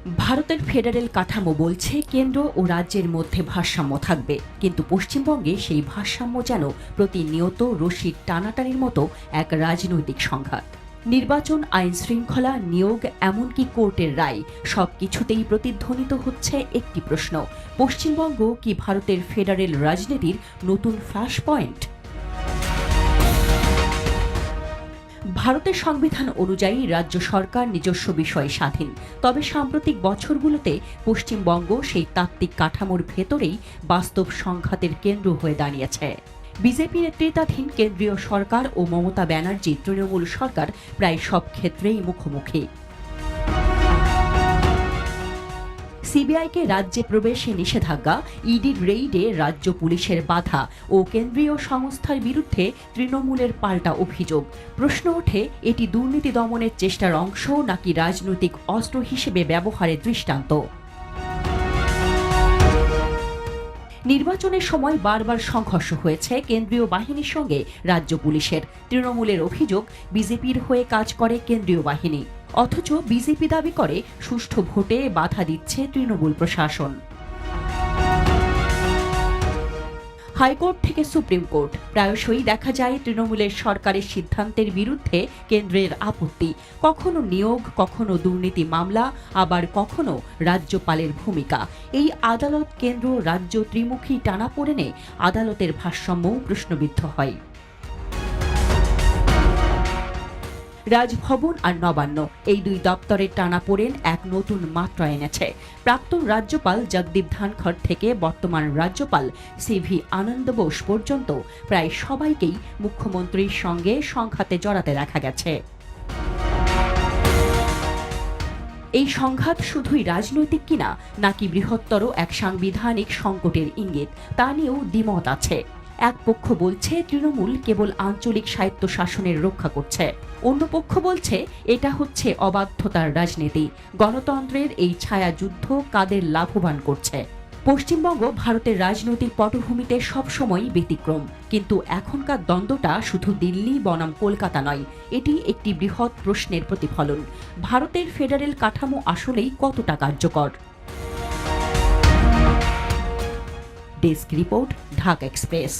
ভারতের ফেডারেল কাঠামো বলছে কেন্দ্র ও রাজ্যের মধ্যে ভারসাম্য থাকবে, কিন্তু পশ্চিমবঙ্গে সেই ভারসাম্য যেন প্রতিনিয়ত রশির টানাটানির মতো এক রাজনৈতিক সংঘাত। নির্বাচন, আইন শৃঙ্খলা, নিয়োগ, এমনকি কোর্টের রায়, সবকিছুতেই প্রতিধ্বনিত হচ্ছে একটি প্রশ্ন: পশ্চিমবঙ্গ কি ভারতের ফেডারেল রাজনীতির নতুন ফ্ল্যাশ পয়েন্ট? ভারতের সংবিধান অনুযায়ী রাজ্য সরকার নিজস্ব বিষয়ে স্বাধীন, তবে সাম্প্রতিক বছরগুলোতে পশ্চিমবঙ্গ সেই তাত্ত্বিক কাঠামোর ভেতরেই বাস্তব সংঘাতের কেন্দ্র হয়ে দাঁড়িয়েছে। বিজেপি নেতৃত্বাধীন কেন্দ্রীয় সরকার ও মমতা ব্যানার্জি তৃণমূল সরকার প্রায় সব ক্ষেত্রেই মুখোমুখি। সিবিআইকে রাজ্যে প্রবেশে নিষেধাজ্ঞা, ইডির রেইডে রাজ্য পুলিশের বাধা ও কেন্দ্রীয় সংস্থার বিরুদ্ধে তৃণমূলের পাল্টা অভিযোগ। প্রশ্ন ওঠে, এটি দুর্নীতি দমনের চেষ্টার অংশ নাকি রাজনৈতিক অস্ত্র হিসেবে ব্যবহারের দৃষ্টান্ত? নির্বাচনের সময় বারবার সংঘর্ষ হয়েছে কেন্দ্রীয় বাহিনীর সঙ্গে রাজ্য পুলিশের। তৃণমূলের অভিযোগ, বিজেপির হয়ে কাজ করে কেন্দ্রীয় বাহিনী, অথচ বিজেপি দাবি করে সুষ্ঠু ভোটে বাধা দিচ্ছে তৃণমূল প্রশাসন। হাইকোর্ট থেকে সুপ্রিম কোর্ট, প্রায়শই দেখা যায় তৃণমূলের সরকারের সিদ্ধান্তের বিরুদ্ধে কেন্দ্রের আপত্তি। কখনো নিয়োগ, কখনো দুর্নীতি মামলা, আবার কখনো রাজ্যপালের ভূমিকা। এই আদালত কেন্দ্র রাজ্য ত্রিমুখী টানাপোড়েনে আদালতের ভারসাম্যও প্রশ্নবিদ্ধ হয়। রাজভবন আর নবান্ন, এই দুই দপ্তরের টানাপোড়েন এক নতুন মাত্রা এনেছে। প্রাক্তন রাজ্যপাল জগদীপ ধনখড় থেকে বর্তমান রাজ্যপাল সিভি আনন্দ বোস পর্যন্ত প্রায় সবাইকেই মুখ্যমন্ত্রীর সঙ্গে সংঘাতে জড়াতে দেখা গেছে। এই সংঘাত শুধুই রাজনৈতিক কিনা, নাকি বৃহত্তর এক সাংবিধানিক সংকটের ইঙ্গিত, তা নিয়েও দ্বিমত আছে। এক পক্ষ বলছে তৃণমূল কেবল আঞ্চলিক স্বায়ত্তশাসনের রক্ষা করছে, অন্য পক্ষ বলছে এটা হচ্ছে অবাধ্যতার রাজনীতি। গণতন্ত্রের এই ছায়াযুদ্ধ কাদের লাভবান করছে? পশ্চিমবঙ্গ ভারতের রাজনৈতিক পটভূমিতে সবসময়ই ব্যতিক্রম, কিন্তু এখনকার দ্বন্দ্বটা শুধু দিল্লি বনাম কলকাতা নয়, এটি একটি বৃহৎ প্রশ্নের প্রতিফলন। ভারতের ফেডারেল কাঠামো আসলেই কতটা কার্যকর? Desk report, Dhaka express.